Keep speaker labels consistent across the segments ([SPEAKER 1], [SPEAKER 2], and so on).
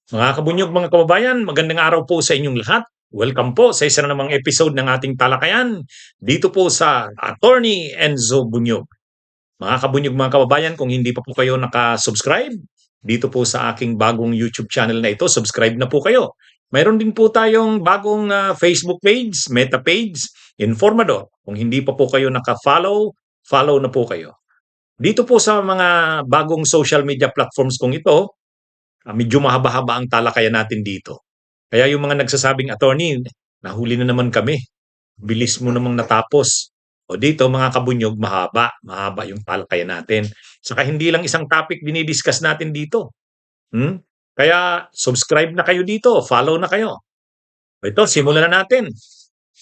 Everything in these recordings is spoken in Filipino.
[SPEAKER 1] Mga kabunyog, mga kababayan, magandang araw po sa inyong lahat. Welcome po sa isa na namang episode ng ating talakayan dito po sa Attorney Enzo Bunyog. Mga kabunyog, mga kababayan, kung hindi pa po kayo nakasubscribe dito po sa aking bagong YouTube channel na ito, subscribe na po kayo. Mayroon din po tayong bagong Facebook page, Meta page, Informador. Kung hindi pa po kayo naka-follow, follow na po kayo. Dito po sa mga bagong social media platforms kong ito, medyo mahaba-haba ang talakayan natin dito. Kaya yung mga nagsasabing, attorney, nahuli na naman kami. Bilis mo namang natapos. O dito, mga kabunyog, mahaba yung talakayan natin. Saka hindi lang isang topic dinidiscuss natin dito. Hmm? Kaya subscribe na kayo dito, follow na kayo. Ito, simulan na natin.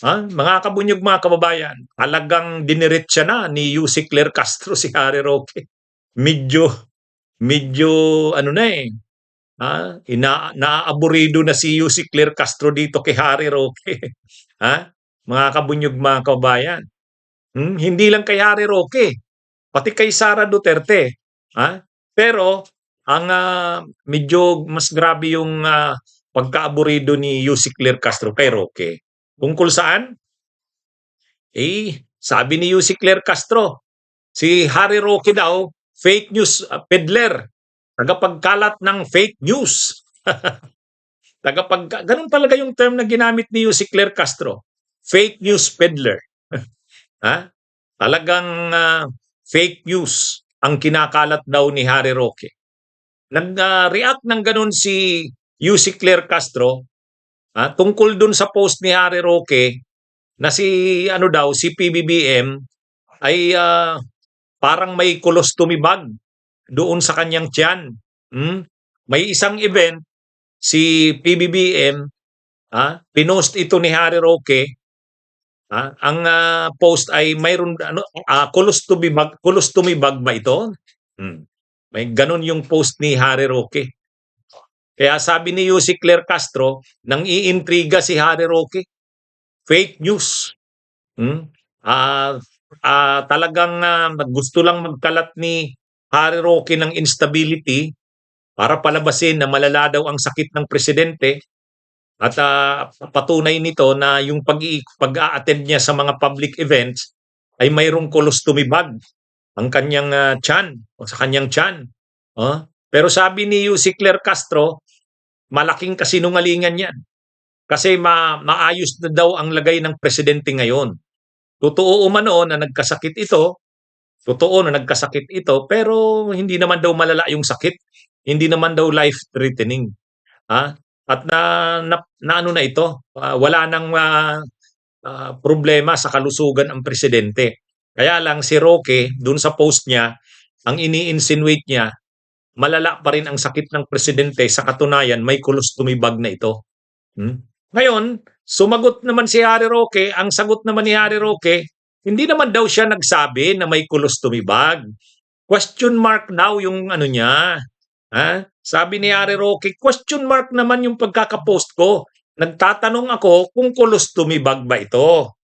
[SPEAKER 1] Mga kabunyog, mga kababayan, talagang diniretsa na ni Yussi Claire Castro si Harry Roque. Medyo, medyo ano na eh, naaaburido na si Yussi Claire Castro dito kay Harry Roque. Mga kabunyog, mga kabayan. Hindi lang kay Harry Roque, pati kay Sara Duterte. Pero ang medyo mas grabe yung pagkaaburido ni Yussi Claire Castro kay Roque. Tungkol saan? Sabi ni Yussi Claire Castro, si Harry Roque daw, fake news peddler, tagapagkalat ng fake news. Ganun talaga yung term na ginamit ni Yussi Claire Castro. Fake news peddler. Talagang fake news ang kinakalat daw ni Harry Roque. Nag-react ng ganun si Yussi Claire Castro tungkol dun sa post ni Harry Roque na si PBBM ay parang may colostomy bag doon sa kanyang tiyan. May isang event si PBBM, pinost ito ni Harry Roque. Ang post ay mayroon colostomy bag ba ito? May ganun yung post ni Harry Roque. Kaya sabi ni Yussi Claire Castro, nang iintriga si Harry Roque. Fake news. Talagang gusto lang magkalat ni Harry Roque ng instability para palabasin na malala daw ang sakit ng presidente at patunay nito na yung pag-a-attend niya sa mga public events ay mayroong colostomy bag ang kanyang tiyan o sa kanyang tiyan. Pero sabi ni Yussi Claire Castro, malaking kasinungalingan yan. Kasi maayos na daw ang lagay ng presidente ngayon. Totoo umano na nagkasakit ito, pero hindi naman daw malala yung sakit. Hindi naman daw life-threatening. At ano na ito, wala nang problema sa kalusugan ang presidente. Kaya lang si Roque, dun sa post niya, ang ini-insinuate niya, malala pa rin ang sakit ng presidente, sa katunayan may colostomy bag na ito. Ngayon, sumagot naman si Harry Roque, ang sagot naman ni Harry Roque, hindi naman daw siya nagsabi na may colostomy bag. Question mark daw yung ano niya. Sabi ni Harry Roque, question mark naman yung pagkakapost ko. Nagtatanong ako kung colostomy bag ba ito.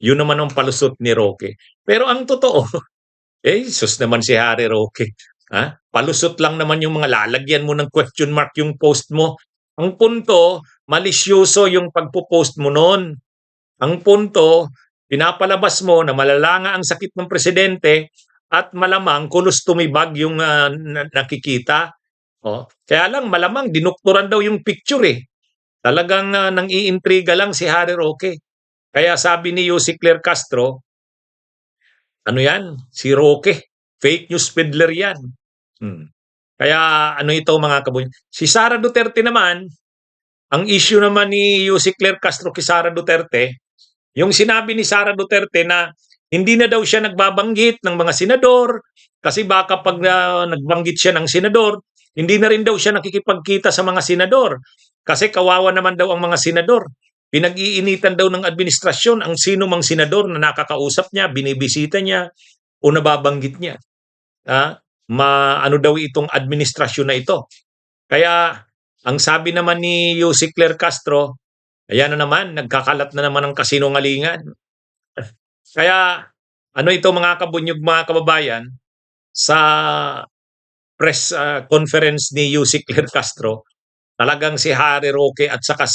[SPEAKER 1] Yun naman ang palusot ni Roque. Pero ang totoo, sus naman si Harry Roque. Palusot lang naman yung mga lalagyan mo ng question mark yung post mo. Ang punto, malisyoso yung pagpo-post mo noon. Ang punto, pinapalabas mo na malala nga ang sakit ng presidente at malamang colostomy bag yung nakikita. Kaya lang malamang dinukturan daw yung picture eh. Talagang nang iintriga lang si Harry Roque. Kaya sabi ni Yussi Claire Castro, ano yan? Si Roque, fake news peddler yan. Kaya ano ito mga kabuny. Si Sara Duterte naman, ang issue naman ni Yussi Claire Castro kay Sara Duterte, yung sinabi ni Sara Duterte na hindi na daw siya nagbabanggit ng mga senador kasi baka pag nagbanggit siya ng senador, hindi na rin daw siya nakikipagkita sa mga senador kasi kawawa naman daw ang mga senador. Pinag-iinitan daw ng administrasyon ang sino mang senador na nakakausap niya, binibisita niya o nababanggit niya. Ano daw itong administrasyon na ito. Kaya ang sabi naman ni Yussi Claire Castro, ayan na naman, nagkakalat na naman ng kasinungalingan. Kaya ano ito mga kabunyog, mga kababayan, sa press conference ni Yussi Claire Castro, Talagang si Harry Roque at saka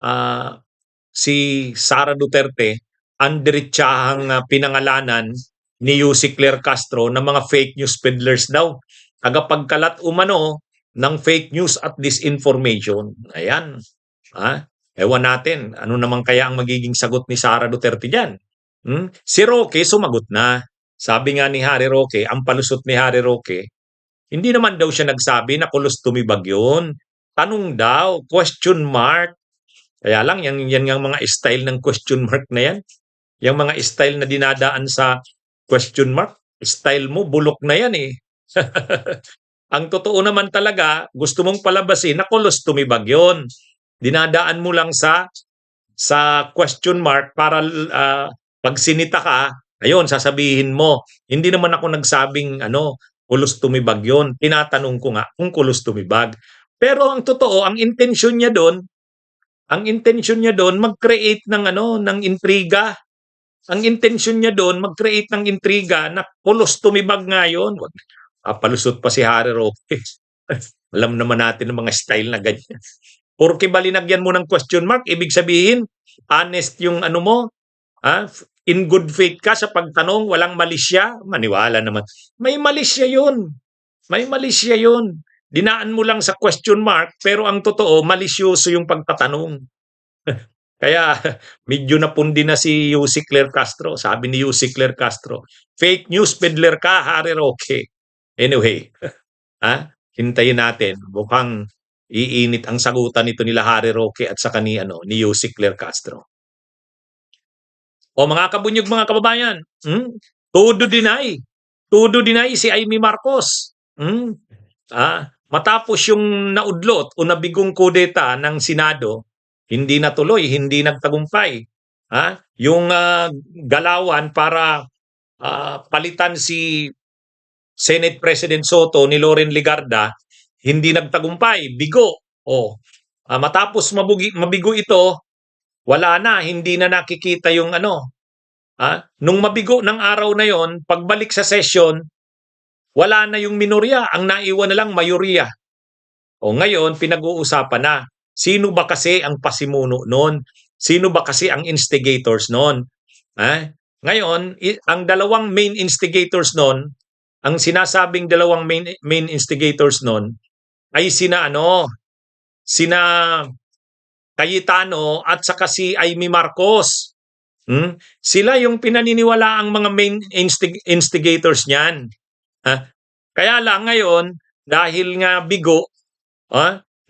[SPEAKER 1] ah, si Sara Duterte ang diretsahang pinangalanan ni Yussi Claire Castro ng mga fake news peddlers daw. Tagapagkalat umano ng fake news at disinformation. Ayan. Ewan natin, ano naman kaya ang magiging sagot ni Sara Duterte diyan? Si Roque sumagot na. Sabi nga ni Harry Roque, ang palusot ni Harry Roque, hindi naman daw siya nagsabi na colostomy bag yun. Tanong daw, question mark. Kaya lang, yan yung mga style ng question mark na yan. Yung mga style na dinadaan sa question mark, style mo, bulok na yan eh. Ang totoo naman talaga, gusto mong palabasin na colostomy bag yun. Dinadaan mo lang sa question mark para pag sinita ka, ayun, sasabihin mo. Hindi naman ako nagsabing colostomy bag yun. Tinatanong ko nga kung colostomy bag. Pero ang totoo, ang intention niya doon mag-create ng intriga. Ang intention niya doon mag-create ng intriga na colostomy bag nga yun. Palusot pa si Harry Roque. Alam naman natin ang mga style na ganyan. Porke ba linagyan mo ng question mark, ibig sabihin, honest yung mo, in good faith ka sa pagtanong, walang malisya, maniwala naman. May malisya yun. May malisya yun. Dinaan mo lang sa question mark, pero ang totoo, malisyoso yung pagtatanong. Kaya medyo napundi na si Yussi Claire Castro. Sabi ni Yussi Claire Castro, fake news peddler ka, Harry Roque. Anyway, hintayin natin. Mukhang iinit ang sagutan nito nila Harry Roque at saka ni Yussi Claire Castro. O mga kabunyog, mga kababayan, todo deny. Todo deny si Amy Marcos. Matapos yung naudlot o nabigong kudeta ng Senado, hindi natuloy, hindi nagtagumpay. Yung galawan para palitan si Senate President Soto ni Loren Legarda, hindi nagtagumpay, bigo. Matapos mabigo ito, wala na, hindi na nakikita yung nung mabigo ng araw na yon, pagbalik sa session, wala na yung minorya, ang naiwan na lang mayorya. Ngayon, pinag-uusapan na, sino ba kasi ang pasimuno noon? Sino ba kasi ang instigators noon? Ngayon, ang dalawang main instigators noon, ang sinasabing dalawang main instigators noon ay sina Cayetano at saka si Amy Marcos. Sila yung pinaniniwala ang mga main instigators niyan. Kaya lang ngayon, dahil nga bigo,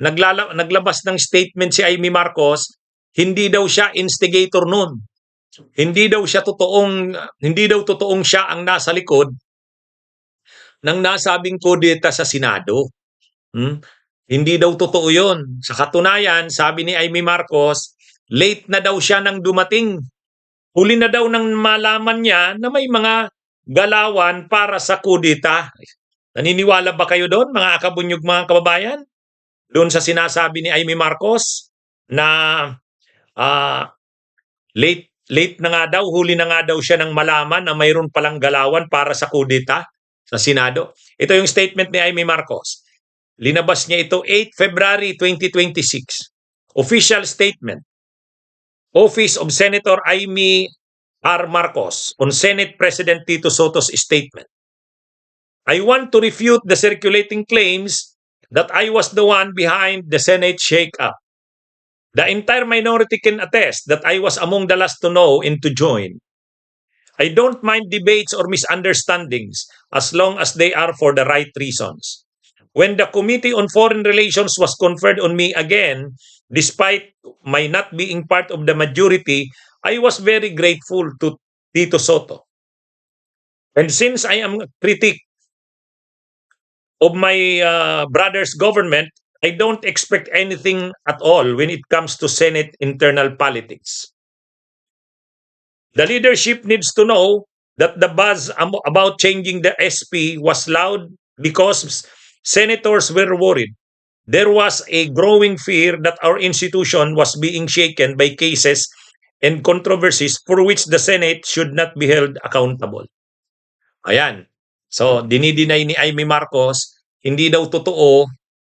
[SPEAKER 1] naglabas ng statement si Amy Marcos, hindi daw siya instigator noon. Hindi daw totoong siya ang nasa likod ng nasabing kudeta sa Senado. Hindi daw totoo yun. Sa katunayan, sabi ni Amy Marcos, late na daw siya nang dumating. Huli na daw nang malaman niya na may mga galawan para sa kudeta. Naniniwala ba kayo doon, mga kabunyog, mga kababayan? Doon sa sinasabi ni Amy Marcos na late na nga daw, huli na nga daw siya nang malaman na mayroon palang galawan para sa kudeta sa Senado. Ito yung statement ni Amy Marcos. Linabas niya ito 8 February 2026. Official statement. Office of Senator Amy R. Marcos on Senate President Tito Soto's statement. I want to refute the circulating claims that I was the one behind the Senate shake-up. The entire minority can attest that I was among the last to know and to join. I don't mind debates or misunderstandings as long as they are for the right reasons. When the Committee on Foreign Relations was conferred on me again, despite my not being part of the majority, I was very grateful to Tito Soto. And since I am a critic of my brother's government, I don't expect anything at all when it comes to Senate internal politics. The leadership needs to know that the buzz about changing the SP was loud because senators were worried. There was a growing fear that our institution was being shaken by cases and controversies for which the Senate should not be held accountable. Ayan. So, dinideny ni Amy Marcos, hindi daw totoo,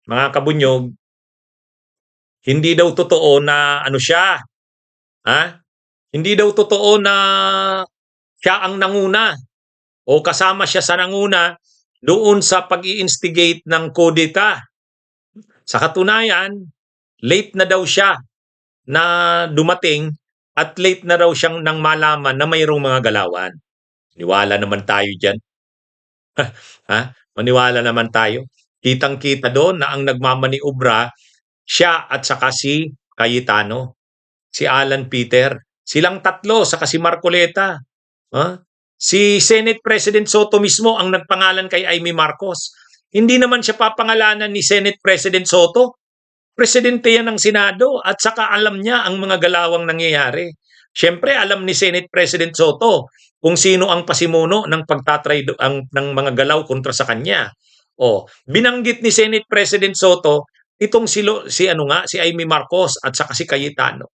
[SPEAKER 1] mga kabunyog, Hindi daw totoo na ano siya, ha? Hindi daw totoo na siya ang nanguna o kasama siya sa nanguna doon sa pag-i-instigate ng kudeta. Sa katunayan, late na daw siya na dumating at late na raw siyang nang malaman na mayroong mga galawan. Niwala naman tayo diyan. Ha? Maniwala naman tayo. Kitang-kita doon na ang nagmamaniobra siya at saka si Cayetano, si Alan Peter. Silang tatlo saka si Marcoleta. Ha? Si Senate President Soto mismo ang nagpangalan kay Amy Marcos. Hindi naman siya papangalanan ni Senate President Soto. Presidente yan ng Senado at saka alam niya ang mga galawang nangyayari. Siyempre, alam ni Senate President Soto kung sino ang pasimuno ng ng mga galaw kontra sa kanya. O, binanggit ni Senate President Soto itong si Amy Marcos at saka si Cayetano.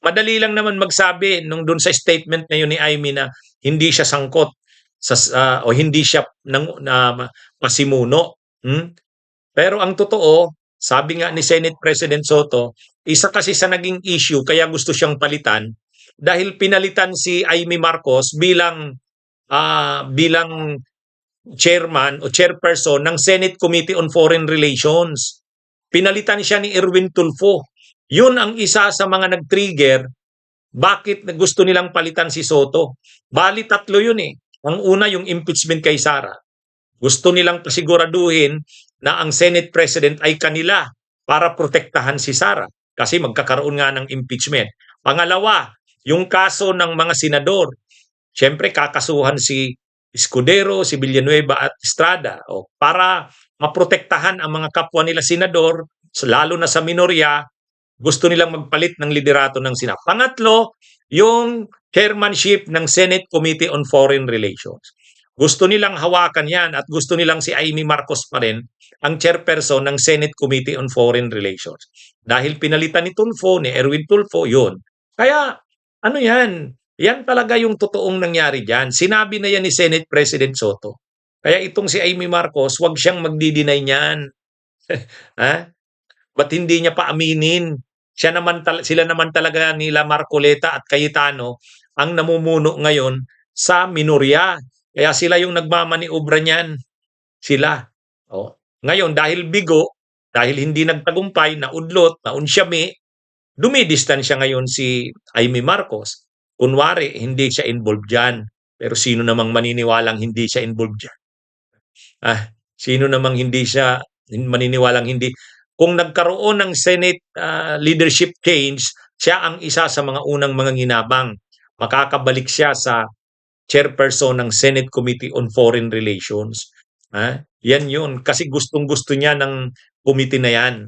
[SPEAKER 1] Madali lang naman magsabi nung doon sa statement ngayon ni Amy na hindi siya sangkot o hindi siya pasimuno. Pero ang totoo, sabi nga ni Senate President Soto, isa kasi sa naging issue kaya gusto siyang palitan dahil pinalitan si Amy Marcos bilang chairman o chairperson ng Senate Committee on Foreign Relations. Pinalitan siya ni Erwin Tulfo. Yun ang isa sa mga nag-trigger bakit gusto nilang palitan si Soto. Bali tatlo yun eh. Ang una yung impeachment kay Sara. Gusto nilang pasiguraduhin na ang Senate President ay kanila para protektahan si Sara kasi magkakaroon nga ng impeachment. Pangalawa, yung kaso ng mga senador. Siyempre kakasuhan si Escudero, si Villanueva at Estrada para maprotektahan ang mga kapwa nila senador, lalo na sa minorya, gusto nilang magpalit ng liderato ng Senado. Pangatlo, yung chairmanship ng Senate Committee on Foreign Relations. Gusto nilang hawakan yan at gusto nilang si Amy Marcos pa rin ang chairperson ng Senate Committee on Foreign Relations. Dahil pinalitan ni Tulfo, ni Erwin Tulfo, yun. Kaya, ano yan? Yan talaga yung totoong nangyari dyan. Sinabi na yan ni Senate President Soto. Kaya itong si Amy Marcos, wag siyang magdi-deny niyan. Ha? Ba't hindi niya pa aminin? Sila naman talaga nila Marcoleta at Cayetano ang namumuno ngayon sa minorya. Kaya sila yung nagmamaniobra niyan. Sila. Oh. Ngayon, dahil bigo, dahil hindi nagtagumpay, naudlot, naunsyami, dumidistansya ngayon si Amy Marcos. Kunwari, hindi siya involved dyan. Pero sino namang maniniwalang hindi siya involved dyan? Sino namang hindi siya maniniwalang hindi? Kung nagkaroon ng Senate leadership change, siya ang isa sa mga unang mga nginabang. Makakabalik siya sa chairperson ng Senate Committee on Foreign Relations. Yan yun. Kasi gustong-gusto niya ng committee na yan.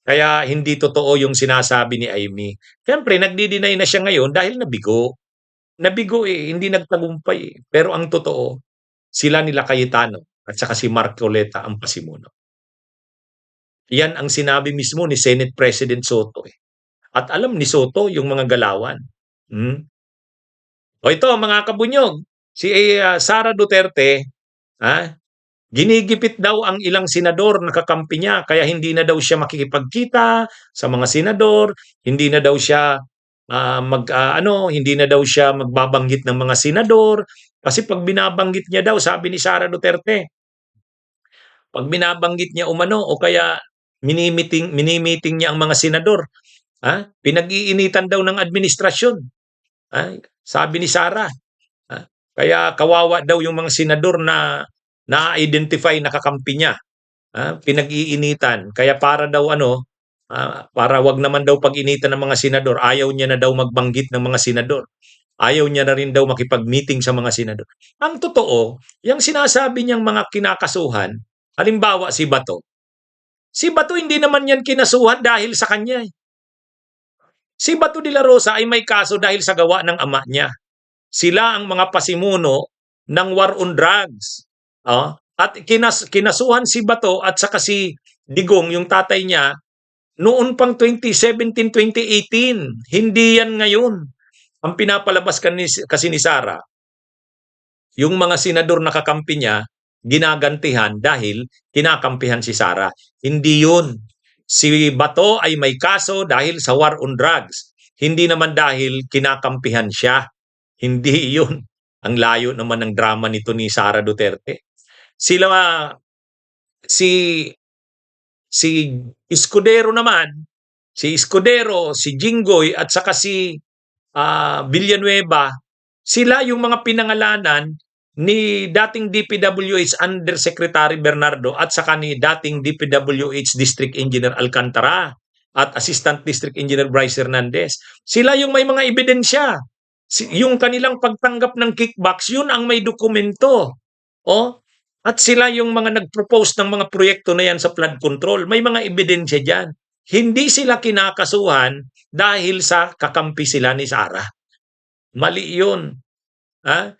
[SPEAKER 1] Kaya hindi totoo yung sinasabi ni Amy. Siyempre, nagdi-deny na siya ngayon dahil nabigo. Nabigo hindi nagtagumpay eh. Pero ang totoo, sila nila Cayetano at saka si Marcoleta ang pasimuno. Yan ang sinabi mismo ni Senate President Soto eh. At alam ni Soto yung mga galawan. O ito mga kabunyog, si Sara Duterte, ginigipit daw ang ilang senador na kakampi niya kaya hindi na daw siya makikipagkita sa mga senador, hindi na daw siya hindi na daw siya magbabanggit ng mga senador kasi pag binabanggit niya daw, sabi ni Sara Duterte, pag binabanggit niya umano o kaya minimiting niya ang mga senador, pinag-iinitan daw ng administrasyon. Sabi ni Sara, kaya kawawa daw yung mga senador na na-identify na kakampi niya. Pinag-iinitan. Kaya para daw para wag naman daw pag-initan ng mga senador, ayaw niya na daw magbanggit ng mga senador. Ayaw niya na rin daw makipag-meeting sa mga senador. Ang totoo, yung sinasabi niyang mga kinakasuhan, halimbawa si Bato. Si Bato hindi naman yan kinasuhan dahil sa kanya. Si Bato de la Rosa ay may kaso dahil sa gawa ng ama niya. Sila ang mga pasimuno ng war on drugs. At kinasuhan si Bato at saka si Digong, yung tatay niya, noon pang 2017-2018. Hindi yan ngayon. Ang pinapalabas kasi ni Sara, yung mga senador na kakampi niya, ginagantihan dahil kinakampihan si Sara. Hindi yun. Si Bato ay may kaso dahil sa war on drugs. Hindi naman dahil kinakampihan siya. Hindi yun. Ang layo naman ng drama nito ni Sara Duterte. Sila, si si Escudero naman, si Escudero, si Jinggoy at saka si Villanueva, sila yung mga pinangalanan ni dating DPWH Undersecretary Bernardo at saka ni dating DPWH District Engineer Alcantara at Assistant District Engineer Bryce Hernandez. Sila yung may mga ebidensya. Yung kanilang pagtanggap ng kickbacks, yun ang may dokumento. Oh, at sila yung mga nag-propose ng mga proyekto na yan sa flood control. May mga ebidensya dyan. Hindi sila kinakasuhan dahil sa kakampi sila ni Sara. Mali yun. Ha?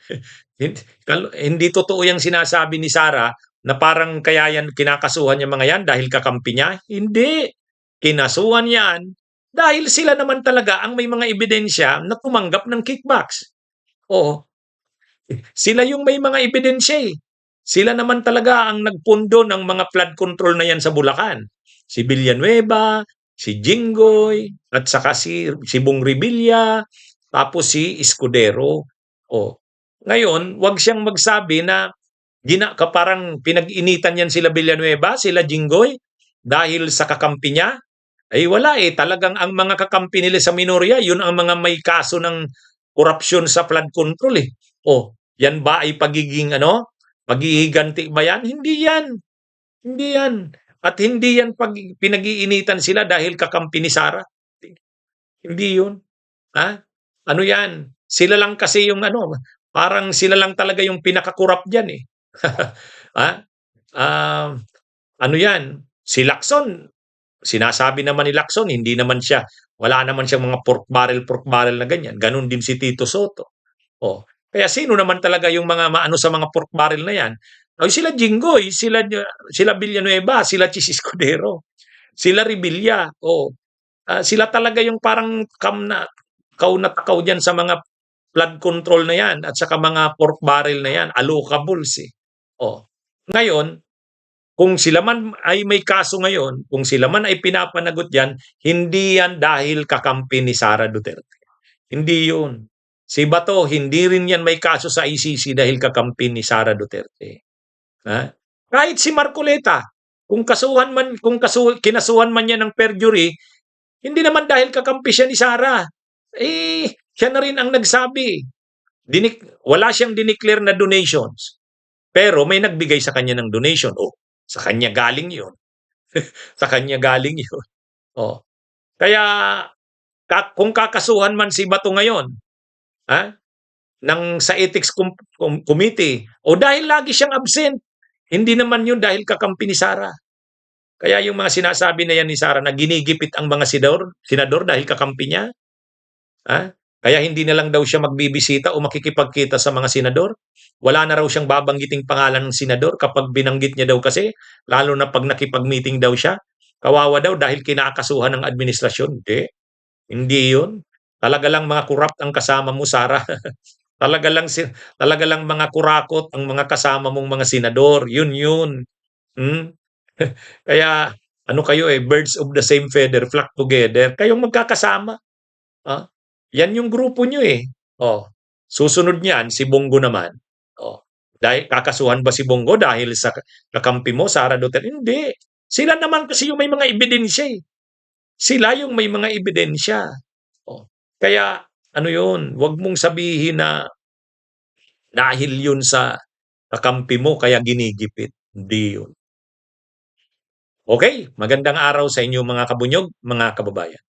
[SPEAKER 1] Hindi totoo yung sinasabi ni Sara na parang kaya yan kinakasuhan yung mga yan dahil kakampi niya. Hindi. Kinasuhan yan dahil sila naman talaga ang may mga ebidensya na tumanggap ng kickbacks. Oo. Sila yung may mga ebidensya eh. Sila naman talaga ang nagpundo ng mga flood control na yan sa Bulacan. Si Villanueva, si Jinggoy, at saka si Bong Revilla, tapos si Escudero. O, ngayon, wag siyang magsabi na parang pinag-initan yan sila Villanueva, sila Jinggoy, dahil sa kakampi niya. Ay wala eh, talagang ang mga kakampi nila sa Minoria, yun ang mga may kaso ng korupsyon sa flood control eh. O, yan ba ay paghihiganti ba yan? Hindi yan. Hindi yan. At hindi yan pinag-iinitan sila dahil kakampi ni Sara. Hindi yun. Ha? Ano yan? Sila lang kasi yung parang sila lang talaga yung pinakakurap dyan eh. ha? Ano yan? Si Lacson, sinasabi naman ni Lacson, hindi naman siya, wala naman siyang mga pork barrel na ganyan. Ganon din si Tito Soto. Oh, kaya sino naman talaga yung mga maano sa mga pork barrel na yan? Ay sila Jinggoy, sila Villanueva, sila Chis Escudero, sila Revilla. Oh, sila talaga yung parang kaw na takaw diyan sa mga flood control na yan at saka mga pork barrel na yan, allocables eh. Oh. Ngayon, kung sila man ay may kaso ngayon, kung sila man ay pinapanagot yan, hindi yan dahil kakampi ni Sara Duterte. Hindi yun. Si Bato, hindi rin yan may kaso sa ICC dahil kakampi ni Sara Duterte. Ha? Kahit si Marcoleta, kung kinasuhan man niya ng perjury, hindi naman dahil kakampi siya ni Sara. Siya na rin ang nagsabi. Wala siyang dineclare na donations. Pero may nagbigay sa kanya ng donation. Sa kanya galing yun. Sa kanya galing yun. Kaya kung kakasuhan man si Bato ngayon, sa ethics committee, dahil lagi siyang absent, hindi naman yun dahil kakampi ni Sara. Kaya yung mga sinasabi na yan ni Sara na ginigipit ang mga senador dahil kakampi niya, kaya hindi na lang daw siya magbibisita o makikipagkita sa mga senador. Wala na raw siyang babanggiting pangalan ng senador kapag binanggit niya daw kasi, lalo na pag nakipag-meeting daw siya. Kawawa daw dahil kinakasuhan ng administrasyon. Hindi yun. Talaga lang mga corrupt ang kasama mo, Sara. talaga lang mga kurakot ang mga kasama mong mga senador. Yun. Kaya ano kayo birds of the same feather flock together. Kayong magkakasama. Yan yung grupo nyo eh. Susunod niyan, si Bongo naman. Dahil kakasuhan ba si Bongo dahil sa kakampi mo, Sara Duterte? Hindi. Sila naman kasi yung may mga ebidensya eh. Sila yung may mga ebidensya. Kaya ano yun, wag mong sabihin na dahil yun sa kakampi mo kaya ginigipit. Hindi yun. Okay, magandang araw sa inyo mga kabunyog, mga kababayan.